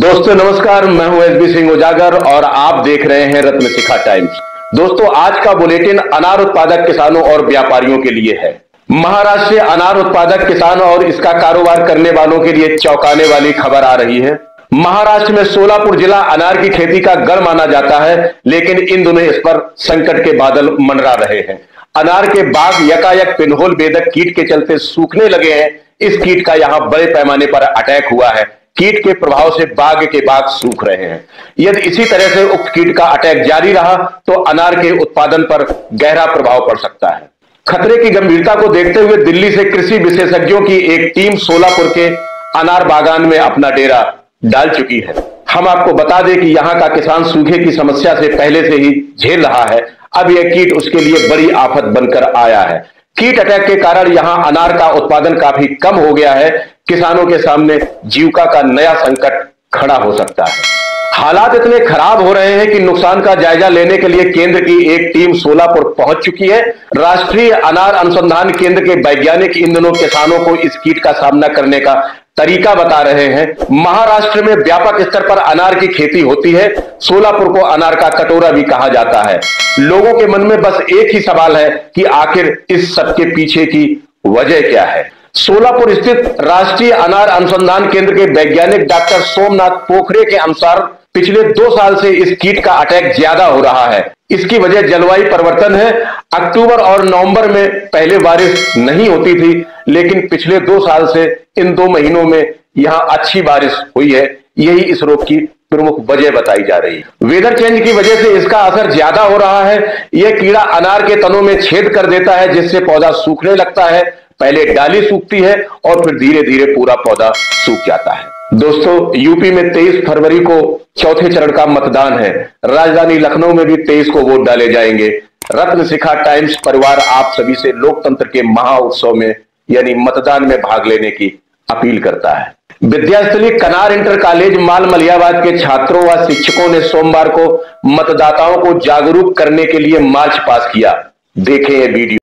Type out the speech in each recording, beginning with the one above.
दोस्तों नमस्कार, मैं हूं एसबी सिंह उजागर और आप देख रहे हैं रत्न शिखा टाइम्स। दोस्तों आज का बुलेटिन अनार उत्पादक किसानों और व्यापारियों के लिए है। महाराष्ट्र से अनार उत्पादक किसान और इसका कारोबार करने वालों के लिए चौंकाने वाली खबर आ रही है। महाराष्ट्र में सोलापुर जिला अनार की खेती का गढ़ माना जाता है, लेकिन इन दिनों इस पर संकट के बादल मंडरा रहे हैं। अनार के बाग यकायक पिनहोल बेधक कीट के चलते सूखने लगे हैं। इस कीट का यहां बड़े पैमाने पर अटैक हुआ है। कीट के प्रभाव से बाग के बाग सूख रहे हैं। यदि इसी तरह से उक्त कीट का अटैक जारी रहा तो अनार के उत्पादन पर गहरा प्रभाव पड़ सकता है। खतरे की गंभीरता को देखते हुए दिल्ली से कृषि विशेषज्ञों की एक टीम सोलापुर के अनार बागान में अपना डेरा डाल चुकी है। हम आपको बता दें कि यहाँ का किसान सूखे की समस्या से पहले से ही झेल रहा है। अब यह कीट उसके लिए बड़ी आफत बनकर आया है। कीट अटैक के कारण यहां अनार का उत्पादन काफी कम हो गया है। किसानों के सामने जीविका का नया संकट खड़ा हो सकता है। हालात इतने खराब हो रहे हैं कि नुकसान का जायजा लेने के लिए केंद्र की एक टीम सोलापुर पहुंच चुकी है। राष्ट्रीय अनार अनुसंधान केंद्र के वैज्ञानिक इन दिनों किसानों को इस कीट का सामना करने का तरीका बता रहे हैं। महाराष्ट्र में व्यापक स्तर पर अनार की खेती होती है। सोलापुर को अनार का कटोरा भी कहा जाता है। लोगों के मन में बस एक ही सवाल है कि आखिर इस सबके पीछे की वजह क्या है। सोलापुर स्थित राष्ट्रीय अनार अनुसंधान केंद्र के वैज्ञानिक डॉक्टर सोमनाथ पोखरे के अनुसार पिछले 2 साल से इस कीट का अटैक ज्यादा हो रहा है। इसकी वजह जलवायु परिवर्तन है। अक्टूबर और नवंबर में पहले बारिश नहीं होती थी, लेकिन पिछले 2 साल से इन 2 महीनों में यहां अच्छी बारिश हुई है। यही इस रोग की प्रमुख वजह बताई जा रही है। वेदर चेंज की वजह से इसका असर ज्यादा हो रहा है। यह कीड़ा अनार के तनों में छेद कर देता है, जिससे पौधा सूखने लगता है। पहले डाली सूखती है और फिर धीरे धीरे पूरा पौधा सूख जाता है। दोस्तों यूपी में 23 फरवरी को चौथे चरण का मतदान है। राजधानी लखनऊ में भी 23 को वोट डाले जाएंगे। रत्न शिखा टाइम्स परिवार आप सभी से लोकतंत्र के महा उत्सव में यानी मतदान में भाग लेने की अपील करता है। विद्यास्थली कनार इंटर कॉलेज माल मलियाबाद के छात्रों व शिक्षकों ने सोमवार को मतदाताओं को जागरूक करने के लिए मार्च पास किया। देखें ये वीडियो।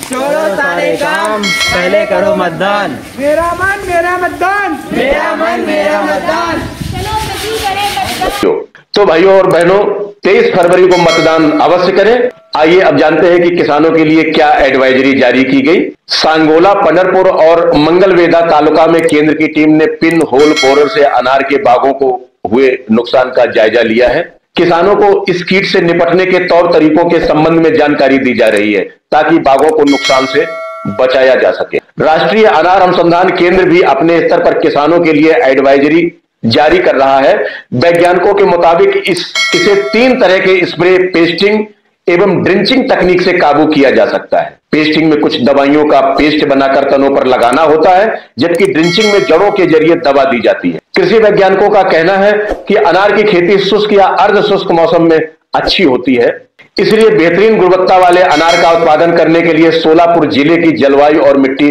छोड़ो सारे काम, पहले करो मतदान। मेरा मन मेरा मतदान, मेरा मन मेरा मतदान। चलो सभी करें मतदान। तो भाइयों और बहनों 23 फरवरी को मतदान अवश्य करें। आइए अब जानते हैं कि किसानों के लिए क्या एडवाइजरी जारी की गई। सांगोला, पंढरपुर और मंगलवेढा तालुका में केंद्र की टीम ने पिन होल बोरर से अनार के बागों को हुए नुकसान का जायजा लिया है। किसानों को इस कीट से निपटने के तौर तरीकों के संबंध में जानकारी दी जा रही है ताकि बागों को नुकसान से बचाया जा सके। राष्ट्रीय अनार अनुसंधान केंद्र भी अपने स्तर पर किसानों के लिए एडवाइजरी जारी कर रहा है। वैज्ञानिकों के मुताबिक इसे 3 तरह के स्प्रे, पेस्टिंग एवं ड्रिंचिंग तकनीक से काबू किया जा सकता है। पेस्टिंग में कुछ दवाइयों का पेस्ट बनाकर तनों पर लगाना होता है, जबकि ड्रिंचिंग में जड़ों के जरिए दवा दी जाती है। कृषि वैज्ञानिकों का कहना है कि अनार की खेती शुष्क या अर्ध शुष्क मौसम में अच्छी होती है, इसलिए बेहतरीन गुणवत्ता वाले अनार का उत्पादन करने के लिए सोलापुर जिले की जलवायु और मिट्टी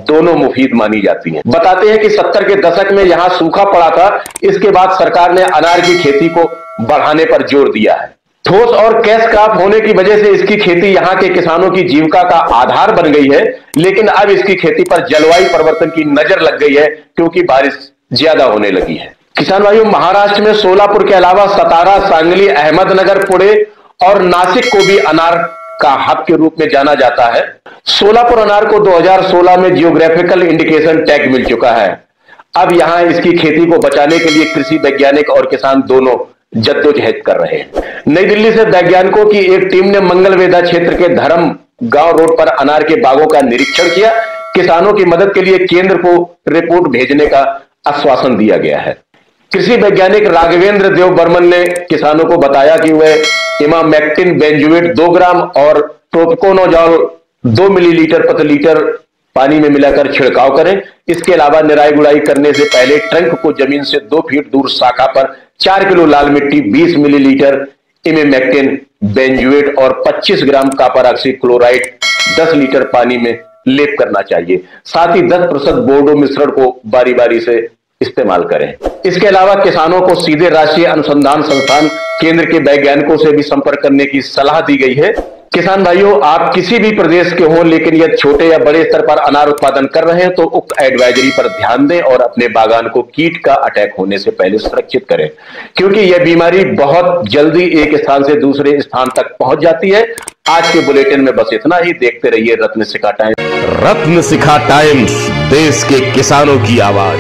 दोनों मुफीद मानी जाती है। बताते हैं कि 70 के दशक में यहां सूखा पड़ा था। इसके बाद सरकार ने अनार की खेती को बढ़ाने पर जोर दिया है। ठोस और कैश क्रॉप होने की वजह से इसकी खेती यहां के किसानों की जीविका का आधार बन गई है, लेकिन अब इसकी खेती पर जलवायु परिवर्तन की नजर लग गई है क्योंकि बारिश ज्यादा होने लगी है। किसान भाइयों, महाराष्ट्र में सोलापुर के अलावा सतारा, सांगली, अहमदनगर, पुणे और नासिक को भी अनार का हब के रूप में जाना जाता है। सोलापुर अनार को 2016 में जियोग्राफिकल इंडिकेशन टैग मिल चुका है। अब यहां इसकी खेती को बचाने के लिए कृषि वैज्ञानिक और किसान दोनों जद्दोजहद कर रहे हैं। नई दिल्ली से वैज्ञानिकों की एक टीम ने मंगलवेढा क्षेत्र के धर्म गांव रोड पर अनार के बागों का निरीक्षण किया। किसानों की मदद के लिए केंद्र को रिपोर्ट भेजने का आश्वासन दिया गया है। कृषि वैज्ञानिक राघवेंद्र देव बर्मन ने किसानों को बताया कि वह इमामेक्टिन बेंजोएट 2 ग्राम और प्रोपिकोनोजोल 2 मिलीलीटर प्रति लीटर पानी में मिलाकर छिड़काव करें। इसके अलावा निराई गुड़ाई करने से पहले ट्रंक को जमीन से 2 फीट दूर शाखा पर 4 किलो लाल मिट्टी, 20 मिलीलीटर इमामेक्टिन बेंजोएट और 25 ग्राम कॉपर ऑक्सीक्लोराइड 10 लीटर पानी में लेप करना चाहिए। साथ ही 10% बोर्डो मिश्रण को बारी बारी से इस्तेमाल करें। इसके अलावा किसानों को सीधे राष्ट्रीय अनुसंधान संस्थान केंद्र के वैज्ञानिकों से भी संपर्क करने की सलाह दी गई है। किसान भाइयों, आप किसी भी प्रदेश के हों, लेकिन यदि छोटे या बड़े स्तर पर अनार उत्पादन कर रहे हैं तो उक्त एडवाइजरी पर ध्यान दें और अपने बागान को कीट का अटैक होने से पहले सुरक्षित करें, क्योंकि यह बीमारी बहुत जल्दी एक स्थान से दूसरे स्थान तक पहुंच जाती है। आज के बुलेटिन में बस इतना ही। देखते रहिए रत्न शिखा टाइम्स। रत्न शिखा टाइम्स, देश के किसानों की आवाज।